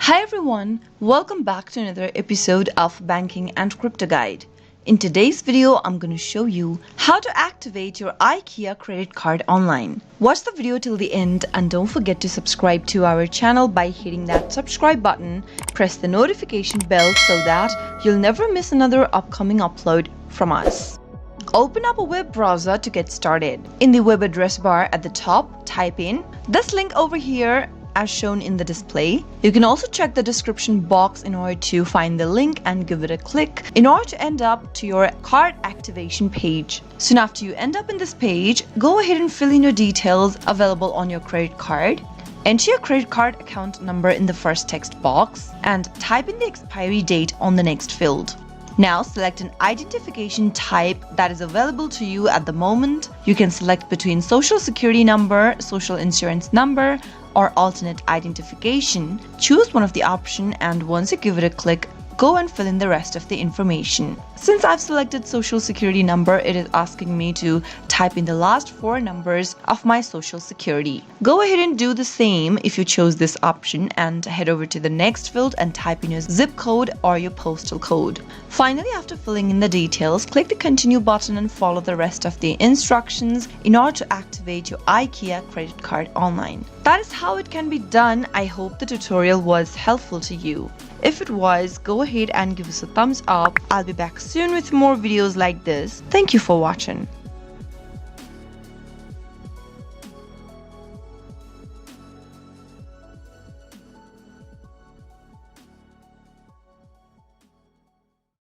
Hi everyone, welcome back to another episode of Banking and Crypto Guide. In today's video, I'm going to show you how to activate your Ikea credit card online. Watch the video till the end and don't forget to subscribe to our channel by hitting that subscribe button. Press the notification bell so that you'll never miss another upcoming upload from us. Open up a web browser to get started. In the web address bar at the top, type in this link over here as shown in the display. You can also check the description box in order to find the link and give it a click in order to end up to your card activation page. Soon after you end up in this page, go ahead and fill in your details available on your credit card. Enter your credit card account number in the first text box and type in the expiry date on the next field. Now select an identification type that is available to you at the moment. You can select between social security number, social insurance number, or alternate identification. Choose one of the options and once you give it a click, go and fill in the rest of the information. Since I've selected social security number, it is asking me to type in the last 4 numbers of my social security. Go ahead and do the same if you chose this option and head over to the next field and type in your zip code or your postal code. Finally, after filling in the details, click the continue button and follow the rest of the instructions in order to activate your Ikea credit card online. That is how it can be done. I hope the tutorial was helpful to you. If it was, go ahead and give us a thumbs up. I'll be back soon with more videos like this. Thank you for watching.